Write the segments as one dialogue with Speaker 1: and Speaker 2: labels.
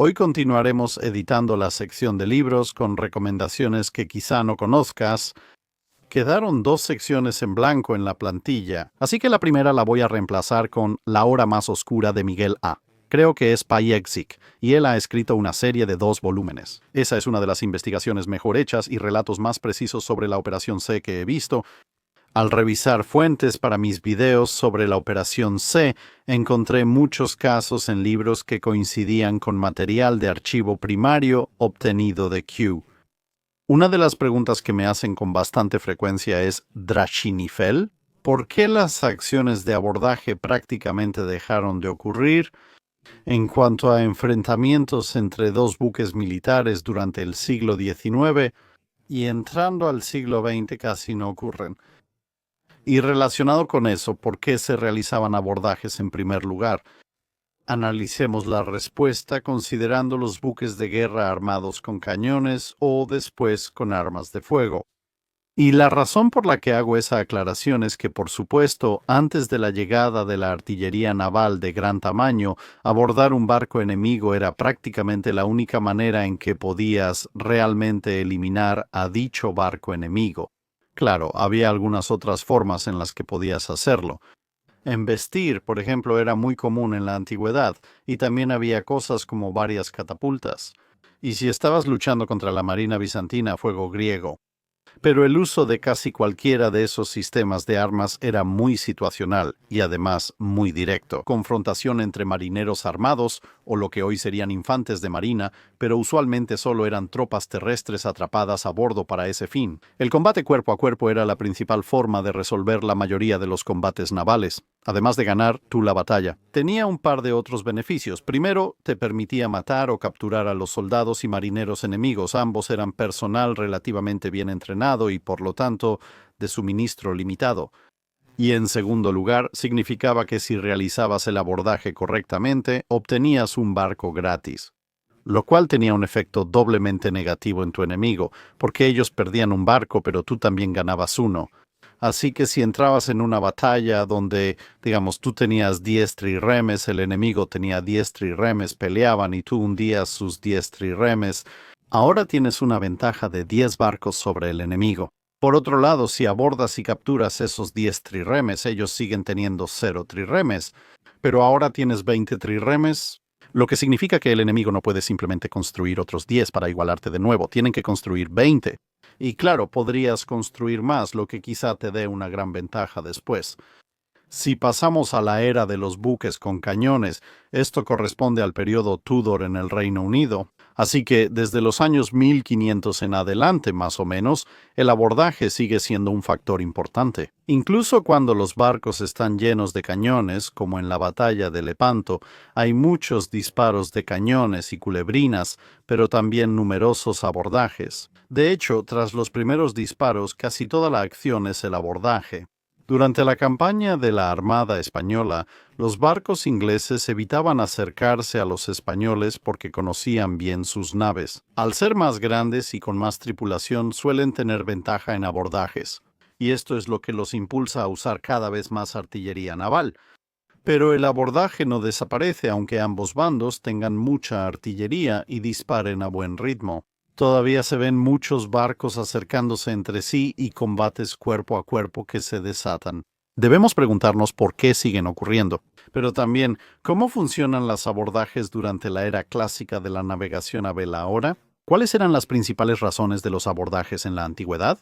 Speaker 1: Hoy continuaremos editando la sección de libros con recomendaciones que quizá no conozcas. Quedaron dos secciones en blanco en la plantilla, así que la primera la voy a reemplazar con La hora más oscura de Miguel A. Creo que es Payexic, y él ha escrito una serie de 2 volúmenes. Esa es una de las investigaciones mejor hechas y relatos más precisos sobre la Operación C que he visto. Al revisar fuentes para mis videos sobre la Operación C, encontré muchos casos en libros que coincidían con material de archivo primario obtenido de Q. Una de las preguntas que me hacen con bastante frecuencia es ¿Drachinifel? ¿Por qué las acciones de abordaje prácticamente dejaron de ocurrir? En cuanto a enfrentamientos entre dos buques militares durante el siglo XIX y entrando al siglo XX casi no ocurren. Y relacionado con eso, ¿por qué se realizaban abordajes en primer lugar? Analicemos la respuesta considerando los buques de guerra armados con cañones o después con armas de fuego. Y la razón por la que hago esa aclaración es que, por supuesto, antes de la llegada de la artillería naval de gran tamaño, abordar un barco enemigo era prácticamente la única manera en que podías realmente eliminar a dicho barco enemigo. Claro, había algunas otras formas en las que podías hacerlo. Embestir, por ejemplo, era muy común en la antigüedad, y también había cosas como varias catapultas. Y si estabas luchando contra la marina bizantina, fuego griego. Pero el uso de casi cualquiera de esos sistemas de armas era muy situacional y además muy directo. Confrontación entre marineros armados, o lo que hoy serían infantes de marina, pero usualmente solo eran tropas terrestres atrapadas a bordo para ese fin. El combate cuerpo a cuerpo era la principal forma de resolver la mayoría de los combates navales, además de ganar tú la batalla. Tenía un par de otros beneficios. Primero, te permitía matar o capturar a los soldados y marineros enemigos. Ambos eran personal relativamente bien entrenado y, por lo tanto, de suministro limitado. Y en segundo lugar, significaba que si realizabas el abordaje correctamente, obtenías un barco gratis. Lo cual tenía un efecto doblemente negativo en tu enemigo, porque ellos perdían un barco, pero tú también ganabas uno. Así que si entrabas en una batalla donde, digamos, tú tenías 10 trirremes, el enemigo tenía 10 trirremes, peleaban y tú hundías sus 10 trirremes, ahora tienes una ventaja de 10 barcos sobre el enemigo. Por otro lado, si abordas y capturas esos 10 trirremes, ellos siguen teniendo 0 trirremes, pero ahora tienes 20 trirremes, lo que significa que el enemigo no puede simplemente construir otros 10 para igualarte de nuevo, tienen que construir 20. Y claro, podrías construir más, lo que quizá te dé una gran ventaja después. Si pasamos a la era de los buques con cañones, esto corresponde al periodo Tudor en el Reino Unido. Así que desde los años 1500 en adelante, más o menos, el abordaje sigue siendo un factor importante. Incluso cuando los barcos están llenos de cañones, como en la batalla de Lepanto, hay muchos disparos de cañones y culebrinas, pero también numerosos abordajes. De hecho, tras los primeros disparos, casi toda la acción es el abordaje. Durante la campaña de la Armada Española, los barcos ingleses evitaban acercarse a los españoles porque conocían bien sus naves. Al ser más grandes y con más tripulación, suelen tener ventaja en abordajes, y esto es lo que los impulsa a usar cada vez más artillería naval. Pero el abordaje no desaparece aunque ambos bandos tengan mucha artillería y disparen a buen ritmo. Todavía se ven muchos barcos acercándose entre sí y combates cuerpo a cuerpo que se desatan. Debemos preguntarnos por qué siguen ocurriendo, pero también cómo funcionan los abordajes durante la era clásica de la navegación a vela ahora. ¿Cuáles eran las principales razones de los abordajes en la antigüedad?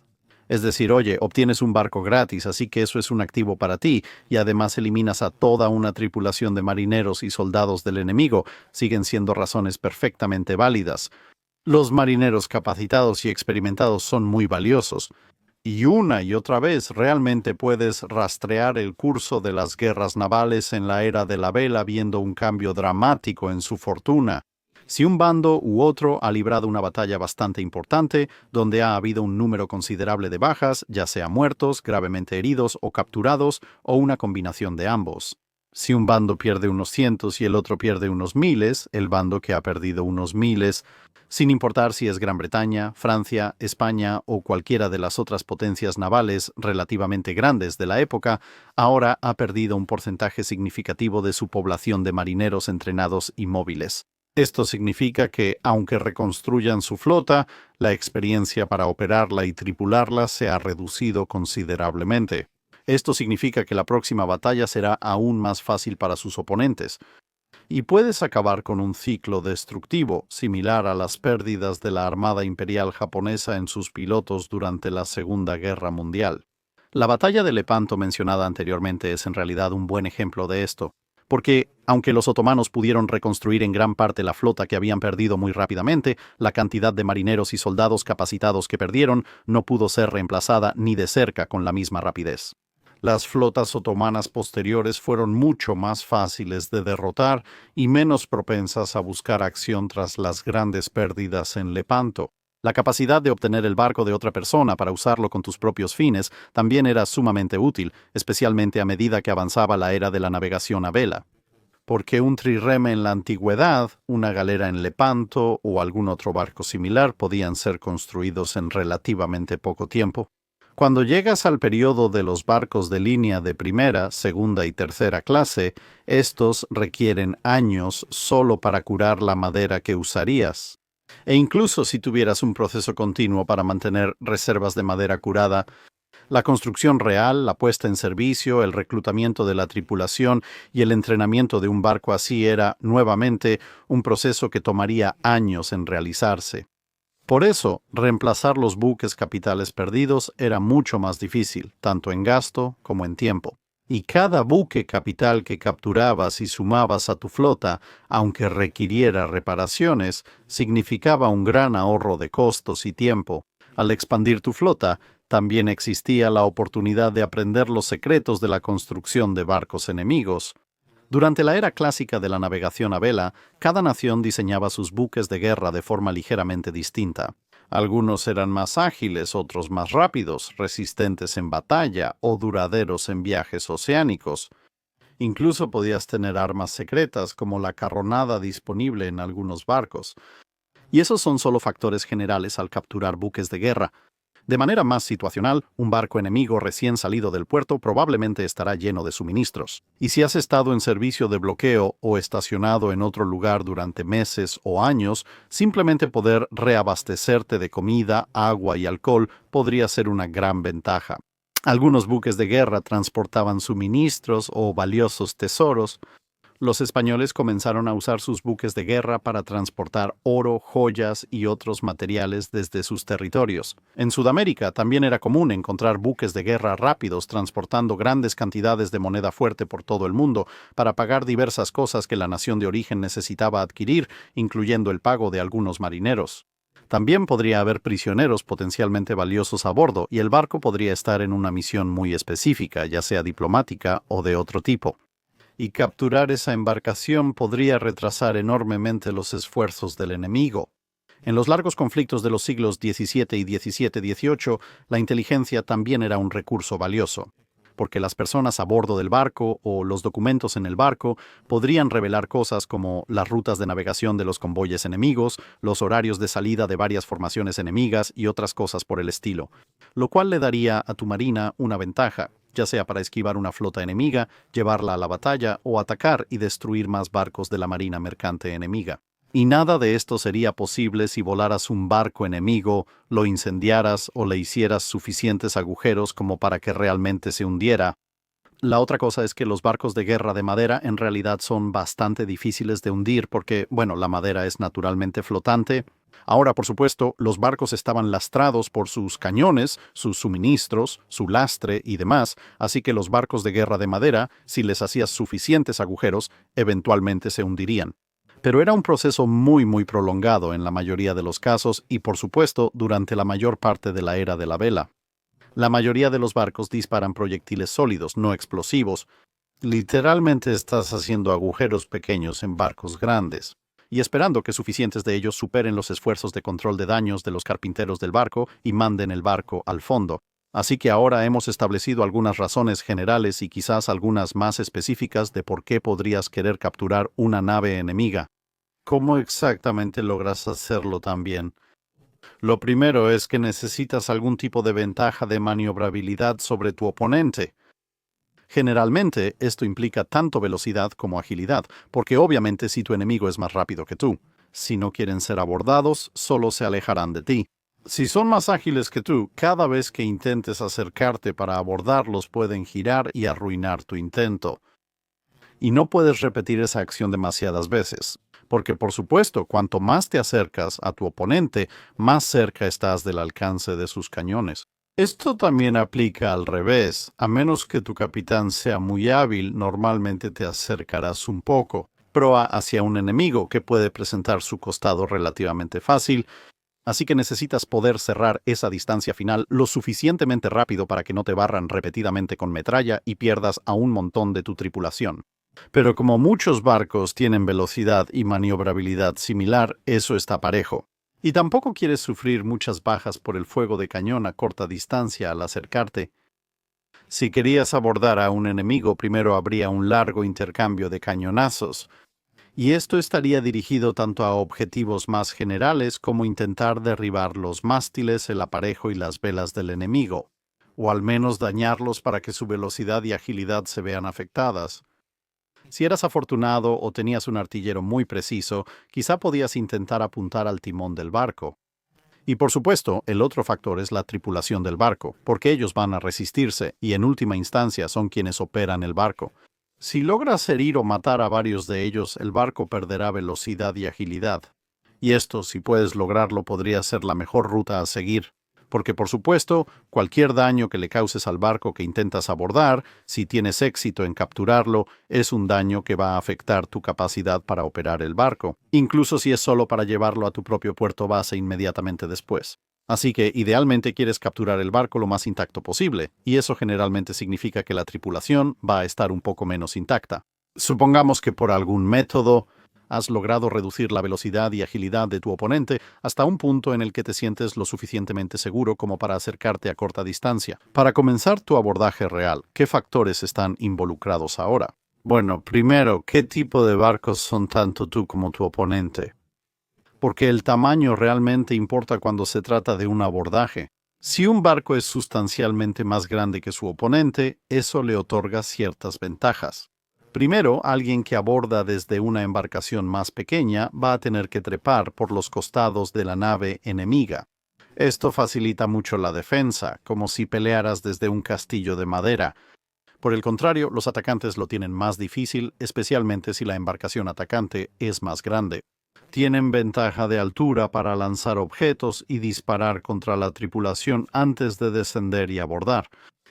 Speaker 1: Es decir, oye, obtienes un barco gratis, así que eso es un activo para ti, y además eliminas a toda una tripulación de marineros y soldados del enemigo. Siguen siendo razones perfectamente válidas. Los marineros capacitados y experimentados son muy valiosos, y una y otra vez realmente puedes rastrear el curso de las guerras navales en la era de la vela viendo un cambio dramático en su fortuna. Si un bando u otro ha librado una batalla bastante importante, donde ha habido un número considerable de bajas, ya sea muertos, gravemente heridos o capturados, o una combinación de ambos. Si un bando pierde unos cientos y el otro pierde unos miles, el bando que ha perdido unos miles, sin importar si es Gran Bretaña, Francia, España o cualquiera de las otras potencias navales relativamente grandes de la época, ahora ha perdido un porcentaje significativo de su población de marineros entrenados y móviles. Esto significa que, aunque reconstruyan su flota, la experiencia para operarla y tripularla se ha reducido considerablemente. Esto significa que la próxima batalla será aún más fácil para sus oponentes, y puedes acabar con un ciclo destructivo, similar a las pérdidas de la Armada Imperial japonesa en sus pilotos durante la Segunda Guerra Mundial. La batalla de Lepanto mencionada anteriormente es en realidad un buen ejemplo de esto, porque, aunque los otomanos pudieron reconstruir en gran parte la flota que habían perdido muy rápidamente, la cantidad de marineros y soldados capacitados que perdieron no pudo ser reemplazada ni de cerca con la misma rapidez. Las flotas otomanas posteriores fueron mucho más fáciles de derrotar y menos propensas a buscar acción tras las grandes pérdidas en Lepanto. La capacidad de obtener el barco de otra persona para usarlo con tus propios fines también era sumamente útil, especialmente a medida que avanzaba la era de la navegación a vela. Porque un trireme en la antigüedad, una galera en Lepanto o algún otro barco similar podían ser construidos en relativamente poco tiempo. Cuando llegas al periodo de los barcos de línea de primera, segunda y tercera clase, estos requieren años solo para curar la madera que usarías. E incluso si tuvieras un proceso continuo para mantener reservas de madera curada, la construcción real, la puesta en servicio, el reclutamiento de la tripulación y el entrenamiento de un barco así era, nuevamente, un proceso que tomaría años en realizarse. Por eso, reemplazar los buques capitales perdidos era mucho más difícil, tanto en gasto como en tiempo. Y cada buque capital que capturabas y sumabas a tu flota, aunque requiriera reparaciones, significaba un gran ahorro de costos y tiempo. Al expandir tu flota, también existía la oportunidad de aprender los secretos de la construcción de barcos enemigos. Durante la era clásica de la navegación a vela, cada nación diseñaba sus buques de guerra de forma ligeramente distinta. Algunos eran más ágiles, otros más rápidos, resistentes en batalla o duraderos en viajes oceánicos. Incluso podías tener armas secretas como la carronada disponible en algunos barcos. Y esos son solo factores generales al capturar buques de guerra. De manera más situacional, un barco enemigo recién salido del puerto probablemente estará lleno de suministros. Y si has estado en servicio de bloqueo o estacionado en otro lugar durante meses o años, simplemente poder reabastecerte de comida, agua y alcohol podría ser una gran ventaja. Algunos buques de guerra transportaban suministros o valiosos tesoros. Los españoles comenzaron a usar sus buques de guerra para transportar oro, joyas y otros materiales desde sus territorios. En Sudamérica también era común encontrar buques de guerra rápidos transportando grandes cantidades de moneda fuerte por todo el mundo para pagar diversas cosas que la nación de origen necesitaba adquirir, incluyendo el pago de algunos marineros. También podría haber prisioneros potencialmente valiosos a bordo y el barco podría estar en una misión muy específica, ya sea diplomática o de otro tipo. Y capturar esa embarcación podría retrasar enormemente los esfuerzos del enemigo. En los largos conflictos de los siglos XVII y XVII-XVIII, la inteligencia también era un recurso valioso, porque las personas a bordo del barco o los documentos en el barco podrían revelar cosas como las rutas de navegación de los convoyes enemigos, los horarios de salida de varias formaciones enemigas y otras cosas por el estilo, lo cual le daría a tu marina una ventaja, ya sea para esquivar una flota enemiga, llevarla a la batalla o atacar y destruir más barcos de la marina mercante enemiga. Y nada de esto sería posible si volaras un barco enemigo, lo incendiaras o le hicieras suficientes agujeros como para que realmente se hundiera. La otra cosa es que los barcos de guerra de madera en realidad son bastante difíciles de hundir porque, bueno, la madera es naturalmente flotante. Ahora, por supuesto, los barcos estaban lastrados por sus cañones, sus suministros, su lastre y demás, así que los barcos de guerra de madera, si les hacías suficientes agujeros, eventualmente se hundirían. Pero era un proceso muy prolongado en la mayoría de los casos y, por supuesto, durante la mayor parte de la era de la vela. La mayoría de los barcos disparan proyectiles sólidos, no explosivos. Literalmente estás haciendo agujeros pequeños en barcos grandes y esperando que suficientes de ellos superen los esfuerzos de control de daños de los carpinteros del barco y manden el barco al fondo. Así que ahora hemos establecido algunas razones generales y quizás algunas más específicas de por qué podrías querer capturar una nave enemiga. ¿Cómo exactamente logras hacerlo también? Lo primero es que necesitas algún tipo de ventaja de maniobrabilidad sobre tu oponente. Generalmente, esto implica tanto velocidad como agilidad, porque obviamente si tu enemigo es más rápido que tú, si no quieren ser abordados, solo se alejarán de ti. Si son más ágiles que tú, cada vez que intentes acercarte para abordarlos pueden girar y arruinar tu intento. Y no puedes repetir esa acción demasiadas veces, porque por supuesto, cuanto más te acercas a tu oponente, más cerca estás del alcance de sus cañones. Esto también aplica al revés. A menos que tu capitán sea muy hábil, normalmente te acercarás un poco, proa hacia un enemigo que puede presentar su costado relativamente fácil, así que necesitas poder cerrar esa distancia final lo suficientemente rápido para que no te barran repetidamente con metralla y pierdas a un montón de tu tripulación. Pero como muchos barcos tienen velocidad y maniobrabilidad similar, eso está parejo. Y tampoco quieres sufrir muchas bajas por el fuego de cañón a corta distancia al acercarte. Si querías abordar a un enemigo, primero habría un largo intercambio de cañonazos, y esto estaría dirigido tanto a objetivos más generales como intentar derribar los mástiles, el aparejo y las velas del enemigo, o al menos dañarlos para que su velocidad y agilidad se vean afectadas. Si eras afortunado o tenías un artillero muy preciso, quizá podías intentar apuntar al timón del barco. Y por supuesto, el otro factor es la tripulación del barco, porque ellos van a resistirse y en última instancia son quienes operan el barco. Si logras herir o matar a varios de ellos, el barco perderá velocidad y agilidad. Y esto, si puedes lograrlo, podría ser la mejor ruta a seguir. Porque, por supuesto, cualquier daño que le causes al barco que intentas abordar, si tienes éxito en capturarlo, es un daño que va a afectar tu capacidad para operar el barco, incluso si es solo para llevarlo a tu propio puerto base inmediatamente después. Así que, idealmente quieres capturar el barco lo más intacto posible, y eso generalmente significa que la tripulación va a estar un poco menos intacta. Supongamos que por algún método has logrado reducir la velocidad y agilidad de tu oponente hasta un punto en el que te sientes lo suficientemente seguro como para acercarte a corta distancia. Para comenzar tu abordaje real, ¿qué factores están involucrados ahora? Bueno, primero, ¿qué tipo de barcos son tanto tú como tu oponente? Porque el tamaño realmente importa cuando se trata de un abordaje. Si un barco es sustancialmente más grande que su oponente, eso le otorga ciertas ventajas. Primero, alguien que aborda desde una embarcación más pequeña va a tener que trepar por los costados de la nave enemiga. Esto facilita mucho la defensa, como si pelearas desde un castillo de madera. Por el contrario, los atacantes lo tienen más difícil, especialmente si la embarcación atacante es más grande. Tienen ventaja de altura para lanzar objetos y disparar contra la tripulación antes de descender y abordar.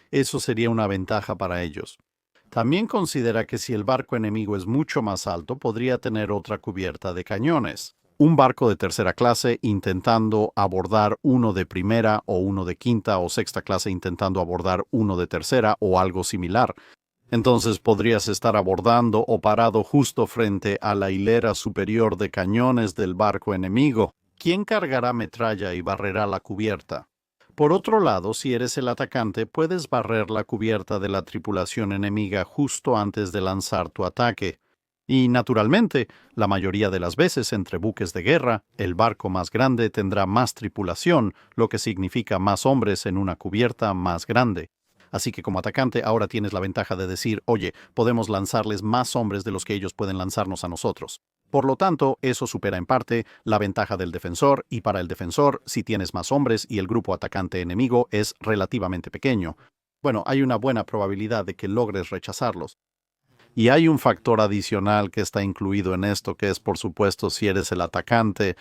Speaker 1: Eso sería una ventaja para ellos. También considera que si el barco enemigo es mucho más alto, podría tener otra cubierta de cañones. Un barco de tercera clase intentando abordar uno de primera o uno de quinta o sexta clase intentando abordar uno de tercera o algo similar. Entonces podrías estar abordando o parado justo frente a la hilera superior de cañones del barco enemigo. ¿Quién cargará metralla y barrerá la cubierta? Por otro lado, si eres el atacante, puedes barrer la cubierta de la tripulación enemiga justo antes de lanzar tu ataque. Y, naturalmente, la mayoría de las veces entre buques de guerra, el barco más grande tendrá más tripulación, lo que significa más hombres en una cubierta más grande. Así que como atacante ahora tienes la ventaja de decir, oye, podemos lanzarles más hombres de los que ellos pueden lanzarnos a nosotros. Por lo tanto, eso supera en parte la ventaja del defensor, y para el defensor, si tienes más hombres y el grupo atacante enemigo es relativamente pequeño, bueno, hay una buena probabilidad de que logres rechazarlos. Y hay un factor adicional que está incluido en esto, que es, por supuesto, si eres el atacante.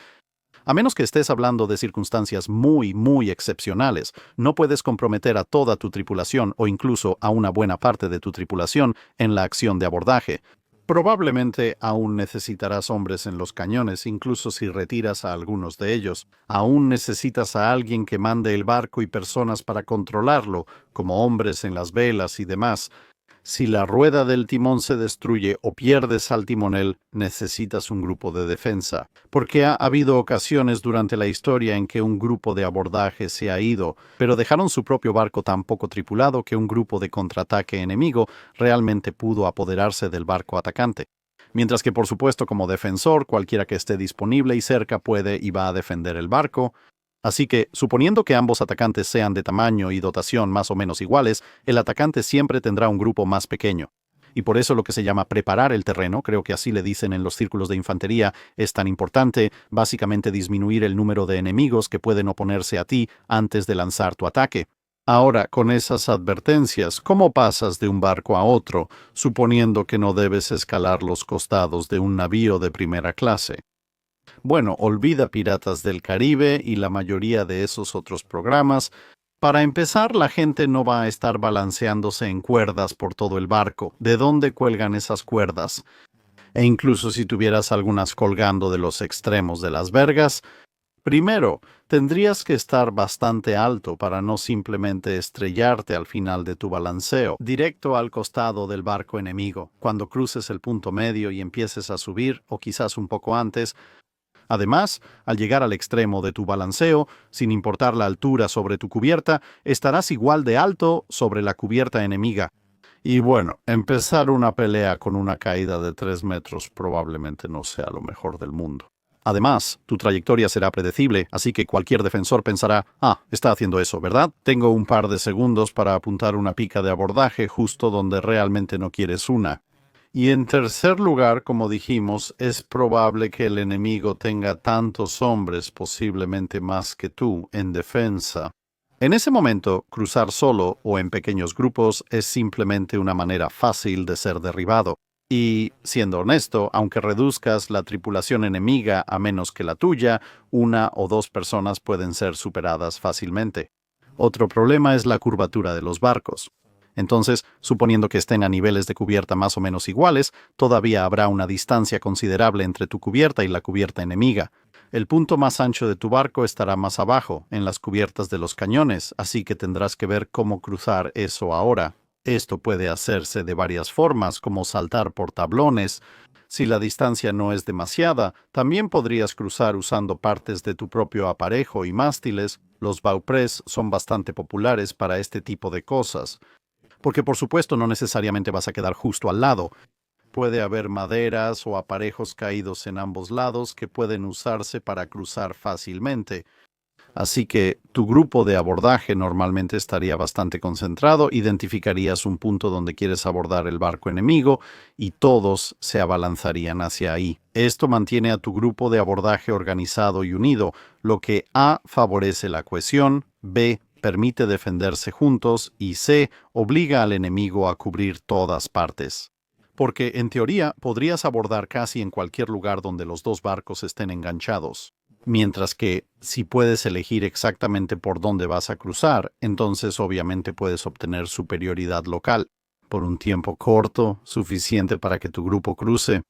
Speaker 1: A menos que estés hablando de circunstancias muy excepcionales, no puedes comprometer a toda tu tripulación o incluso a una buena parte de tu tripulación en la acción de abordaje. Probablemente aún necesitarás hombres en los cañones, incluso si retiras a algunos de ellos. Aún necesitas a alguien que mande el barco y personas para controlarlo, como hombres en las velas y demás. Si la rueda del timón se destruye o pierdes al timonel, necesitas un grupo de defensa, porque ha habido ocasiones durante la historia en que un grupo de abordaje se ha ido, pero dejaron su propio barco tan poco tripulado que un grupo de contraataque enemigo realmente pudo apoderarse del barco atacante. Mientras que, por supuesto, como defensor, cualquiera que esté disponible y cerca puede y va a defender el barco. Así que, suponiendo que ambos atacantes sean de tamaño y dotación más o menos iguales, el atacante siempre tendrá un grupo más pequeño. Y por eso lo que se llama preparar el terreno, creo que así le dicen en los círculos de infantería, es tan importante, básicamente disminuir el número de enemigos que pueden oponerse a ti antes de lanzar tu ataque. Ahora, con esas advertencias, ¿cómo pasas de un barco a otro, suponiendo que no debes escalar los costados de un navío de primera clase? Bueno, olvida Piratas del Caribe y la mayoría de esos otros programas. Para empezar, la gente no va a estar balanceándose en cuerdas por todo el barco. ¿De dónde cuelgan esas cuerdas? E incluso si tuvieras algunas colgando de los extremos de las vergas, primero, tendrías que estar bastante alto para no simplemente estrellarte al final de tu balanceo, directo al costado del barco enemigo, cuando cruces el punto medio y empieces a subir, o quizás un poco antes. Además, al llegar al extremo de tu balanceo, sin importar la altura sobre tu cubierta, estarás igual de alto sobre la cubierta enemiga. Y bueno, empezar una pelea con una caída de 3 metros probablemente no sea lo mejor del mundo. Además, tu trayectoria será predecible, así que cualquier defensor pensará, está haciendo eso, ¿verdad? Tengo un par de segundos para apuntar una pica de abordaje justo donde realmente no quieres una. Y en tercer lugar, como dijimos, es probable que el enemigo tenga tantos hombres, posiblemente más que tú, en defensa. En ese momento, cruzar solo o en pequeños grupos es simplemente una manera fácil de ser derribado. Y, siendo honesto, aunque reduzcas la tripulación enemiga a menos que la tuya, 1 o 2 personas pueden ser superadas fácilmente. Otro problema es la curvatura de los barcos. Entonces, suponiendo que estén a niveles de cubierta más o menos iguales, todavía habrá una distancia considerable entre tu cubierta y la cubierta enemiga. El punto más ancho de tu barco estará más abajo, en las cubiertas de los cañones, así que tendrás que ver cómo cruzar eso ahora. Esto puede hacerse de varias formas, como saltar por tablones. Si la distancia no es demasiada, también podrías cruzar usando partes de tu propio aparejo y mástiles. Los bauprés son bastante populares para este tipo de cosas. Porque por supuesto no necesariamente vas a quedar justo al lado. Puede haber maderas o aparejos caídos en ambos lados que pueden usarse para cruzar fácilmente. Así que tu grupo de abordaje normalmente estaría bastante concentrado, identificarías un punto donde quieres abordar el barco enemigo y todos se abalanzarían hacia ahí. Esto mantiene a tu grupo de abordaje organizado y unido, lo que A favorece la cohesión, B permite defenderse juntos y C obliga al enemigo a cubrir todas partes. Porque, en teoría, podrías abordar casi en cualquier lugar donde los 2 barcos estén enganchados. Mientras que, si puedes elegir exactamente por dónde vas a cruzar, entonces obviamente puedes obtener superioridad local, por un tiempo corto, suficiente para que tu grupo cruce.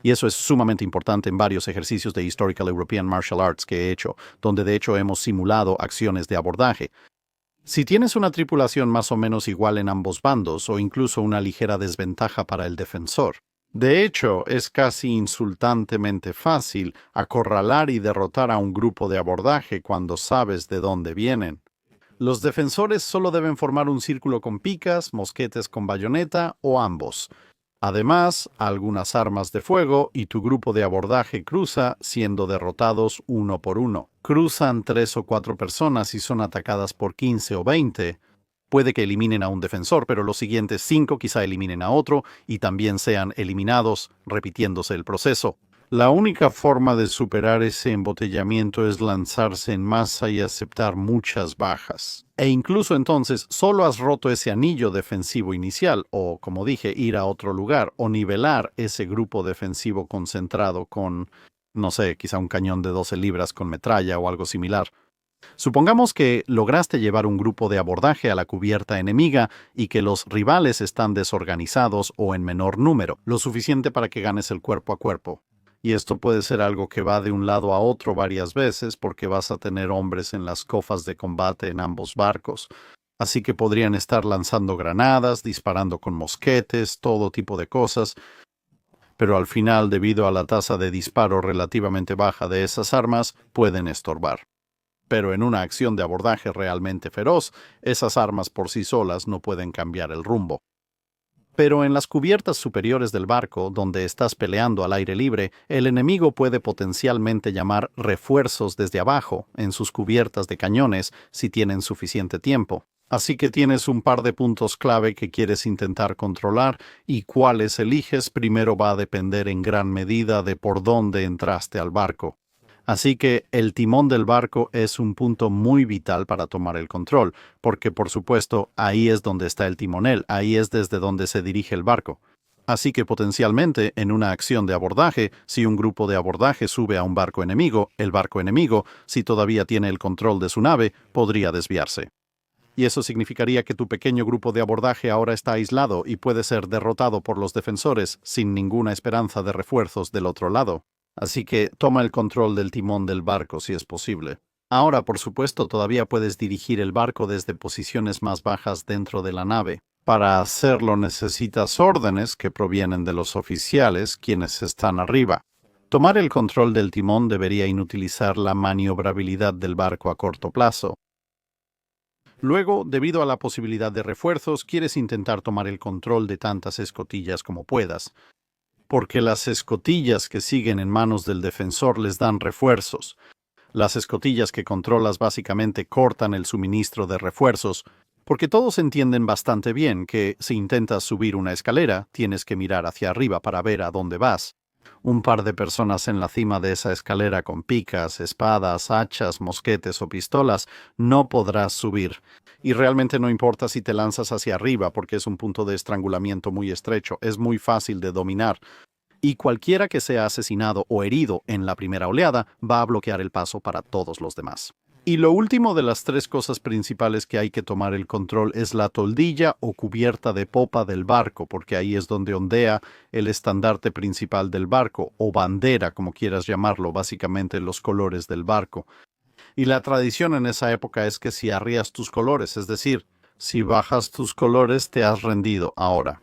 Speaker 1: Y eso es sumamente importante en varios ejercicios de Historical European Martial Arts que he hecho, donde de hecho hemos simulado acciones de abordaje. Si tienes una tripulación más o menos igual en ambos bandos o incluso una ligera desventaja para el defensor. De hecho, es casi insultantemente fácil acorralar y derrotar a un grupo de abordaje cuando sabes de dónde vienen. Los defensores solo deben formar un círculo con picas, mosquetes con bayoneta o ambos. Además, algunas armas de fuego y tu grupo de abordaje cruza siendo derrotados 1 por 1. Cruzan 3 o 4 personas y son atacadas por 15 o 20. Puede que eliminen a un defensor, pero los siguientes 5 quizá eliminen a otro y también sean eliminados, repitiéndose el proceso. La única forma de superar ese embotellamiento es lanzarse en masa y aceptar muchas bajas. E incluso entonces solo has roto ese anillo defensivo inicial, o, como dije, ir a otro lugar, o nivelar ese grupo defensivo concentrado con, no sé, quizá un cañón de 12 libras con metralla o algo similar. Supongamos que lograste llevar un grupo de abordaje a la cubierta enemiga y que los rivales están desorganizados o en menor número, lo suficiente para que ganes el cuerpo a cuerpo. Y esto puede ser algo que va de un lado a otro varias veces porque vas a tener hombres en las cofas de combate en ambos barcos. Así que podrían estar lanzando granadas, disparando con mosquetes, todo tipo de cosas. Pero al final, debido a la tasa de disparo relativamente baja de esas armas, pueden estorbar. Pero en una acción de abordaje realmente feroz, esas armas por sí solas no pueden cambiar el rumbo. Pero en las cubiertas superiores del barco, donde estás peleando al aire libre, el enemigo puede potencialmente llamar refuerzos desde abajo, en sus cubiertas de cañones, si tienen suficiente tiempo. Así que tienes un par de puntos clave que quieres intentar controlar, y cuáles eliges primero va a depender en gran medida de por dónde entraste al barco. Así que el timón del barco es un punto muy vital para tomar el control, porque por supuesto ahí es donde está el timonel, ahí es desde donde se dirige el barco. Así que potencialmente en una acción de abordaje, si un grupo de abordaje sube a un barco enemigo, el barco enemigo, si todavía tiene el control de su nave, podría desviarse. Y eso significaría que tu pequeño grupo de abordaje ahora está aislado y puede ser derrotado por los defensores sin ninguna esperanza de refuerzos del otro lado. Así que toma el control del timón del barco si es posible. Ahora, por supuesto, todavía puedes dirigir el barco desde posiciones más bajas dentro de la nave. Para hacerlo necesitas órdenes que provienen de los oficiales, quienes están arriba. Tomar el control del timón debería inutilizar la maniobrabilidad del barco a corto plazo. Luego, debido a la posibilidad de refuerzos, quieres intentar tomar el control de tantas escotillas como puedas, porque las escotillas que siguen en manos del defensor les dan refuerzos. Las escotillas que controlas básicamente cortan el suministro de refuerzos, porque todos entienden bastante bien que si intentas subir una escalera, tienes que mirar hacia arriba para ver a dónde vas. Un par de personas en la cima de esa escalera con picas, espadas, hachas, mosquetes o pistolas, no podrás subir. Y realmente no importa si te lanzas hacia arriba porque es un punto de estrangulamiento muy estrecho, es muy fácil de dominar. Y cualquiera que sea asesinado o herido en la primera oleada va a bloquear el paso para todos los demás. Y lo último de las tres cosas principales que hay que tomar el control es la toldilla o cubierta de popa del barco, porque ahí es donde ondea el estandarte principal del barco, o bandera, como quieras llamarlo, básicamente los colores del barco. Y la tradición en esa época es que si arrías tus colores, es decir, si bajas tus colores, te has rendido ahora.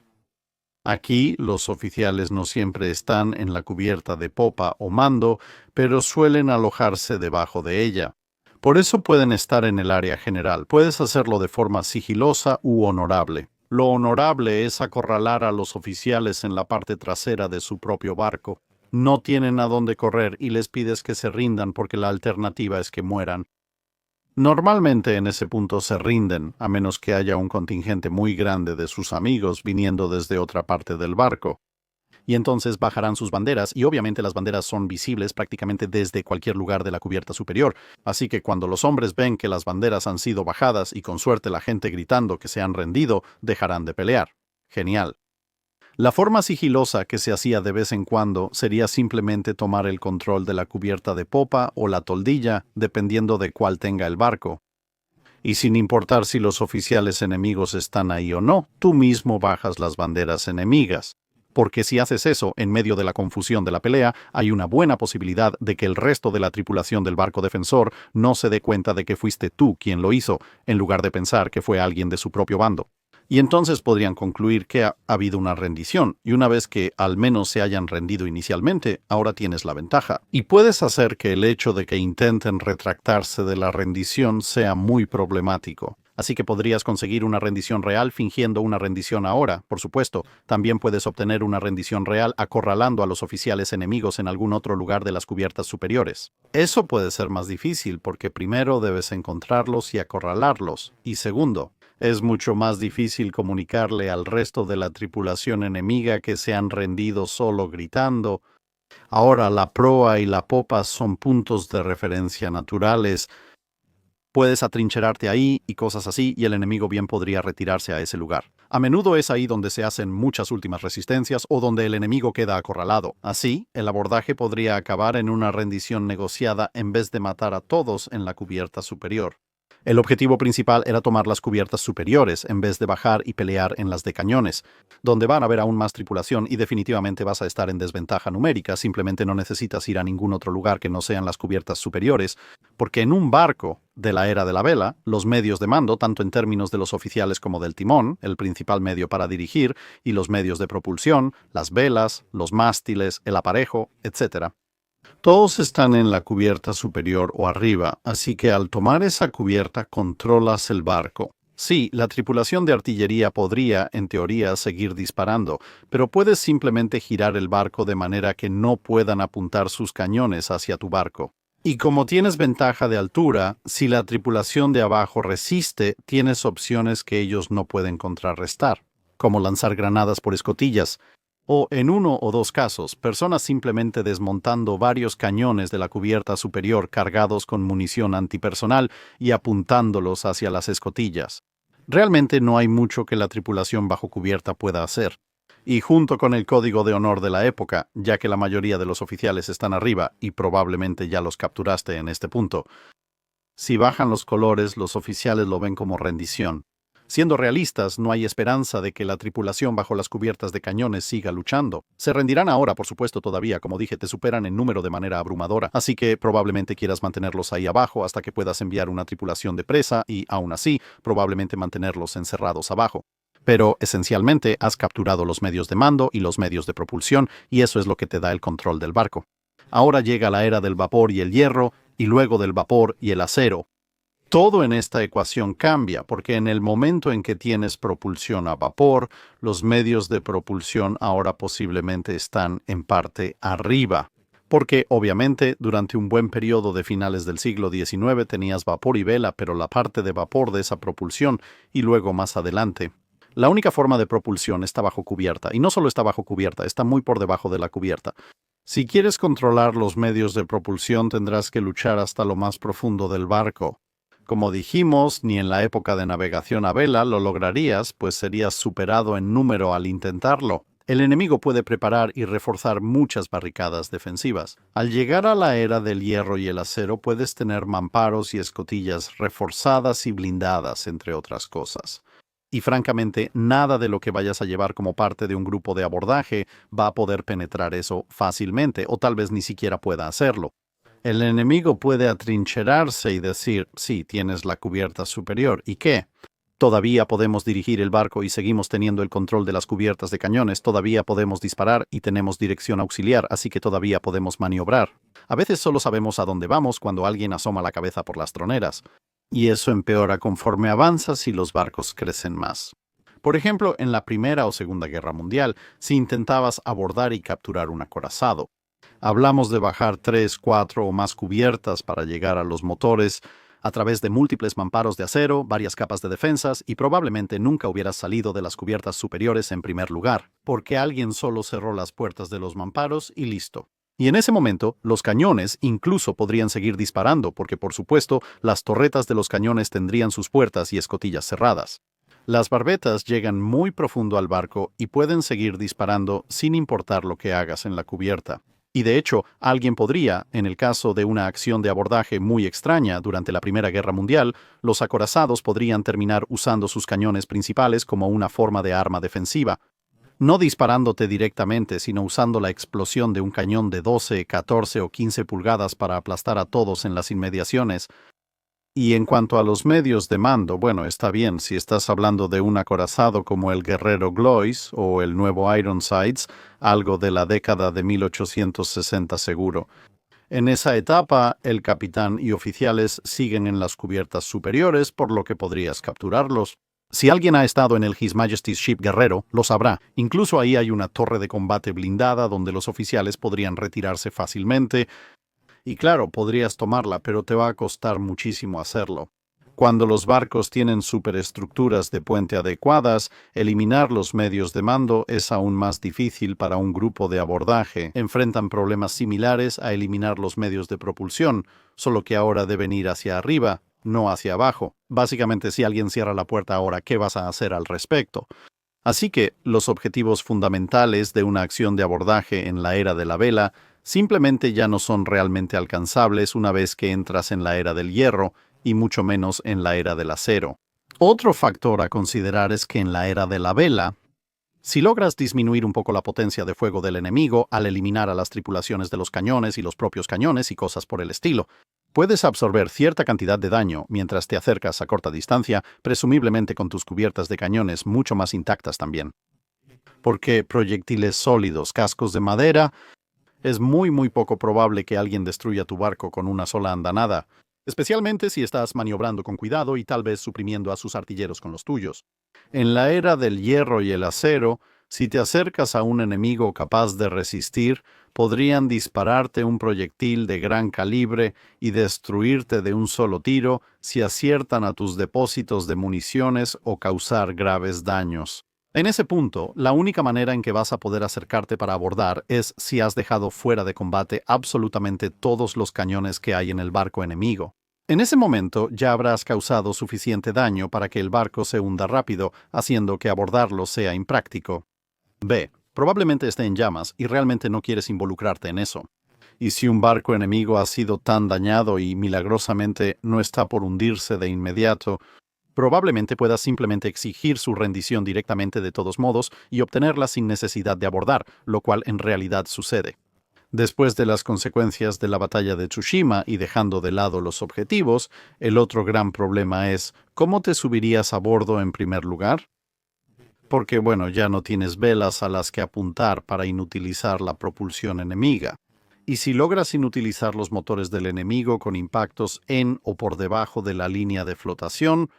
Speaker 1: Aquí los oficiales no siempre están en la cubierta de popa o mando, pero suelen alojarse debajo de ella. Por eso pueden estar en el área general. Puedes hacerlo de forma sigilosa u honorable. Lo honorable es acorralar a los oficiales en la parte trasera de su propio barco. No tienen a dónde correr y les pides que se rindan porque la alternativa es que mueran. Normalmente en ese punto se rinden, a menos que haya un contingente muy grande de sus amigos viniendo desde otra parte del barco. Y entonces bajarán sus banderas, y obviamente las banderas son visibles prácticamente desde cualquier lugar de la cubierta superior, así que cuando los hombres ven que las banderas han sido bajadas y con suerte la gente gritando que se han rendido, dejarán de pelear. Genial. La forma sigilosa que se hacía de vez en cuando sería simplemente tomar el control de la cubierta de popa o la toldilla, dependiendo de cuál tenga el barco. Y sin importar si los oficiales enemigos están ahí o no, tú mismo bajas las banderas enemigas. Porque si haces eso en medio de la confusión de la pelea, hay una buena posibilidad de que el resto de la tripulación del barco defensor no se dé cuenta de que fuiste tú quien lo hizo, en lugar de pensar que fue alguien de su propio bando. Y entonces podrían concluir que ha habido una rendición, y una vez que al menos se hayan rendido inicialmente, ahora tienes la ventaja. Y puedes hacer que el hecho de que intenten retractarse de la rendición sea muy problemático. Así que podrías conseguir una rendición real fingiendo una rendición ahora, por supuesto. También puedes obtener una rendición real acorralando a los oficiales enemigos en algún otro lugar de las cubiertas superiores. Eso puede ser más difícil porque primero debes encontrarlos y acorralarlos. Y segundo, es mucho más difícil comunicarle al resto de la tripulación enemiga que se han rendido solo gritando. Ahora la proa y la popa son puntos de referencia naturales. Puedes atrincherarte ahí y cosas así, y el enemigo bien podría retirarse a ese lugar. A menudo es ahí donde se hacen muchas últimas resistencias o donde el enemigo queda acorralado. Así, el abordaje podría acabar en una rendición negociada en vez de matar a todos en la cubierta superior. El objetivo principal era tomar las cubiertas superiores en vez de bajar y pelear en las de cañones, donde van a haber aún más tripulación y definitivamente vas a estar en desventaja numérica. Simplemente no necesitas ir a ningún otro lugar que no sean las cubiertas superiores, porque en un barco de la era de la vela, los medios de mando, tanto en términos de los oficiales como del timón, el principal medio para dirigir, y los medios de propulsión, las velas, los mástiles, el aparejo, etc. Todos están en la cubierta superior o arriba, así que al tomar esa cubierta controlas el barco. Sí, la tripulación de artillería podría, en teoría, seguir disparando, pero puedes simplemente girar el barco de manera que no puedan apuntar sus cañones hacia tu barco. Y como tienes ventaja de altura, si la tripulación de abajo resiste, tienes opciones que ellos no pueden contrarrestar, como lanzar granadas por escotillas, o en uno o dos casos, personas simplemente desmontando varios cañones de la cubierta superior cargados con munición antipersonal y apuntándolos hacia las escotillas. Realmente no hay mucho que la tripulación bajo cubierta pueda hacer. Y junto con el código de honor de la época, ya que la mayoría de los oficiales están arriba y probablemente ya los capturaste en este punto, si bajan los colores, los oficiales lo ven como rendición. Siendo realistas, no hay esperanza de que la tripulación bajo las cubiertas de cañones siga luchando. Se rendirán ahora, por supuesto, todavía, como dije, te superan en número de manera abrumadora, así que probablemente quieras mantenerlos ahí abajo hasta que puedas enviar una tripulación de presa y, aún así, probablemente mantenerlos encerrados abajo. Pero, esencialmente, has capturado los medios de mando y los medios de propulsión, y eso es lo que te da el control del barco. Ahora llega la era del vapor y el hierro, y luego del vapor y el acero. Todo en esta ecuación cambia, porque en el momento en que tienes propulsión a vapor, los medios de propulsión ahora posiblemente están en parte arriba. Porque, obviamente, durante un buen periodo de finales del siglo XIX tenías vapor y vela, pero la parte de vapor de esa propulsión, y luego más adelante. La única forma de propulsión está bajo cubierta, y no solo está bajo cubierta, está muy por debajo de la cubierta. Si quieres controlar los medios de propulsión, tendrás que luchar hasta lo más profundo del barco. Como dijimos, ni en la época de navegación a vela lo lograrías, pues serías superado en número al intentarlo. El enemigo puede preparar y reforzar muchas barricadas defensivas. Al llegar a la era del hierro y el acero, puedes tener mamparos y escotillas reforzadas y blindadas, entre otras cosas. Y francamente, nada de lo que vayas a llevar como parte de un grupo de abordaje va a poder penetrar eso fácilmente, o tal vez ni siquiera pueda hacerlo. El enemigo puede atrincherarse y decir, sí, tienes la cubierta superior, ¿y qué? Todavía podemos dirigir el barco y seguimos teniendo el control de las cubiertas de cañones, todavía podemos disparar y tenemos dirección auxiliar, así que todavía podemos maniobrar. A veces solo sabemos a dónde vamos cuando alguien asoma la cabeza por las troneras. Y eso empeora conforme avanzas y los barcos crecen más. Por ejemplo, en la Primera o Segunda Guerra Mundial, si intentabas abordar y capturar un acorazado, hablamos de bajar 3, 4 o más cubiertas para llegar a los motores a través de múltiples mamparos de acero, varias capas de defensas y probablemente nunca hubieras salido de las cubiertas superiores en primer lugar, porque alguien solo cerró las puertas de los mamparos y listo. Y en ese momento, los cañones incluso podrían seguir disparando porque, por supuesto, las torretas de los cañones tendrían sus puertas y escotillas cerradas. Las barbetas llegan muy profundo al barco y pueden seguir disparando sin importar lo que hagas en la cubierta. Y de hecho, alguien podría, en el caso de una acción de abordaje muy extraña durante la Primera Guerra Mundial, los acorazados podrían terminar usando sus cañones principales como una forma de arma defensiva. No disparándote directamente, sino usando la explosión de un cañón de 12, 14 o 15 pulgadas para aplastar a todos en las inmediaciones. Y en cuanto a los medios de mando, bueno, está bien, si estás hablando de un acorazado como el Guerrero Glois o el nuevo Ironsides, algo de la década de 1860 seguro. En esa etapa, el capitán y oficiales siguen en las cubiertas superiores, por lo que podrías capturarlos. Si alguien ha estado en el His Majesty's Ship Guerrero, lo sabrá. Incluso ahí hay una torre de combate blindada donde los oficiales podrían retirarse fácilmente. Y claro, podrías tomarla, pero te va a costar muchísimo hacerlo. Cuando los barcos tienen superestructuras de puente adecuadas, eliminar los medios de mando es aún más difícil para un grupo de abordaje. Enfrentan problemas similares a eliminar los medios de propulsión, solo que ahora deben ir hacia arriba, no hacia abajo. Básicamente, si alguien cierra la puerta ahora, ¿qué vas a hacer al respecto? Así que los objetivos fundamentales de una acción de abordaje en la era de la vela simplemente ya no son realmente alcanzables una vez que entras en la era del hierro y mucho menos en la era del acero. Otro factor a considerar es que en la era de la vela, si logras disminuir un poco la potencia de fuego del enemigo al eliminar a las tripulaciones de los cañones y los propios cañones y cosas por el estilo, puedes absorber cierta cantidad de daño mientras te acercas a corta distancia, presumiblemente con tus cubiertas de cañones mucho más intactas también. Porque proyectiles sólidos, cascos de madera, es muy poco probable que alguien destruya tu barco con una sola andanada. especialmente si estás maniobrando con cuidado y tal vez suprimiendo a sus artilleros con los tuyos. En la era del hierro y el acero, si te acercas a un enemigo capaz de resistir, podrían dispararte un proyectil de gran calibre y destruirte de un solo tiro si aciertan a tus depósitos de municiones o causar graves daños. En ese punto, la única manera en que vas a poder acercarte para abordar es si has dejado fuera de combate absolutamente todos los cañones que hay en el barco enemigo. En ese momento ya habrás causado suficiente daño para que el barco se hunda rápido, haciendo que abordarlo sea impráctico. B. Probablemente esté en llamas y realmente no quieres involucrarte en eso. Y si un barco enemigo ha sido tan dañado y milagrosamente no está por hundirse de inmediato, probablemente puedas simplemente exigir su rendición directamente de todos modos y obtenerla sin necesidad de abordar, lo cual en realidad sucede. Después de las consecuencias de la batalla de Tsushima y dejando de lado los objetivos, el otro gran problema es ¿cómo te subirías a bordo en primer lugar? Porque, bueno, ya no tienes velas a las que apuntar para inutilizar la propulsión enemiga. Y si logras inutilizar los motores del enemigo con impactos en o por debajo de la línea de flotación,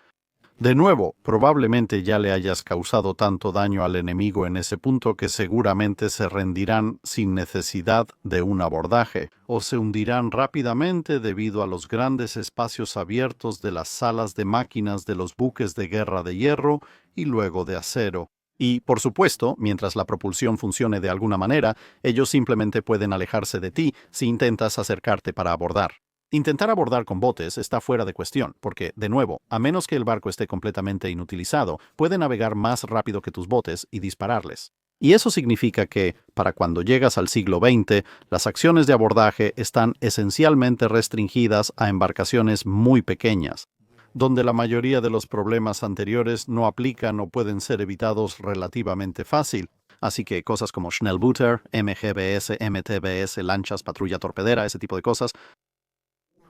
Speaker 1: de nuevo, probablemente ya le hayas causado tanto daño al enemigo en ese punto que seguramente se rendirán sin necesidad de un abordaje, o se hundirán rápidamente debido a los grandes espacios abiertos de las salas de máquinas de los buques de guerra de hierro y luego de acero. Y, por supuesto, mientras la propulsión funcione de alguna manera, ellos simplemente pueden alejarse de ti si intentas acercarte para abordar. Intentar abordar con botes está fuera de cuestión, porque, de nuevo, a menos que el barco esté completamente inutilizado, puede navegar más rápido que tus botes y dispararles. Y eso significa que, para cuando llegas al siglo XX, las acciones de abordaje están esencialmente restringidas a embarcaciones muy pequeñas, donde la mayoría de los problemas anteriores no aplican o pueden ser evitados relativamente fácil. Así que cosas como Schnellbooter, MGBS, MTBS, lanchas, patrulla torpedera, ese tipo de cosas,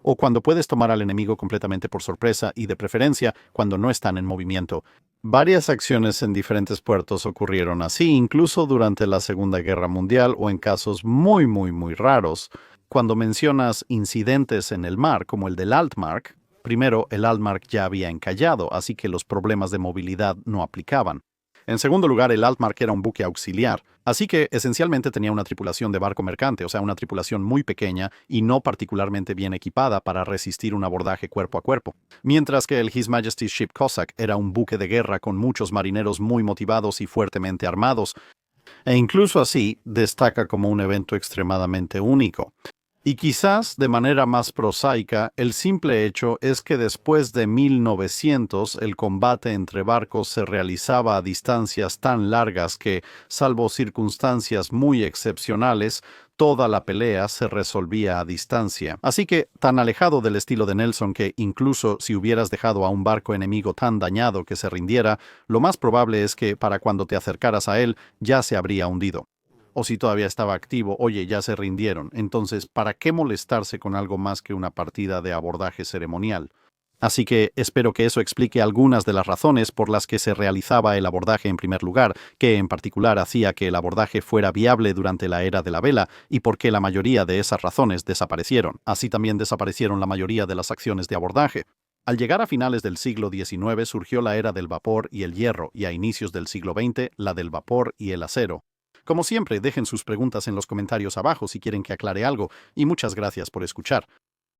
Speaker 1: o cuando puedes tomar al enemigo completamente por sorpresa y de preferencia cuando no están en movimiento. Varias acciones en diferentes puertos ocurrieron así, incluso durante la Segunda Guerra Mundial o en casos muy raros. Cuando mencionas incidentes en el mar, como el del Altmark, primero, el Altmark ya había encallado, así que los problemas de movilidad no aplicaban. En segundo lugar, el Altmark era un buque auxiliar, así que esencialmente tenía una tripulación de barco mercante, o sea, una tripulación muy pequeña y no particularmente bien equipada para resistir un abordaje cuerpo a cuerpo. Mientras que el His Majesty's Ship Cossack era un buque de guerra con muchos marineros muy motivados y fuertemente armados, e incluso así destaca como un evento extremadamente único. Y quizás, de manera más prosaica, el simple hecho es que después de 1900 el combate entre barcos se realizaba a distancias tan largas que, salvo circunstancias muy excepcionales, toda la pelea se resolvía a distancia. Así que, tan alejado del estilo de Nelson que incluso si hubieras dejado a un barco enemigo tan dañado que se rindiera, lo más probable es que, para cuando te acercaras a él, ya se habría hundido. O si todavía estaba activo, oye, ya se rindieron. Entonces, ¿para qué molestarse con algo más que una partida de abordaje ceremonial? Así que espero que eso explique algunas de las razones por las que se realizaba el abordaje en primer lugar, que en particular hacía que el abordaje fuera viable durante la era de la vela y por qué la mayoría de esas razones desaparecieron. Así también desaparecieron la mayoría de las acciones de abordaje. Al llegar a finales del siglo XIX surgió la era del vapor y el hierro, y a inicios del siglo XX la del vapor y el acero. Como siempre, dejen sus preguntas en los comentarios abajo si quieren que aclare algo, y muchas gracias por escuchar.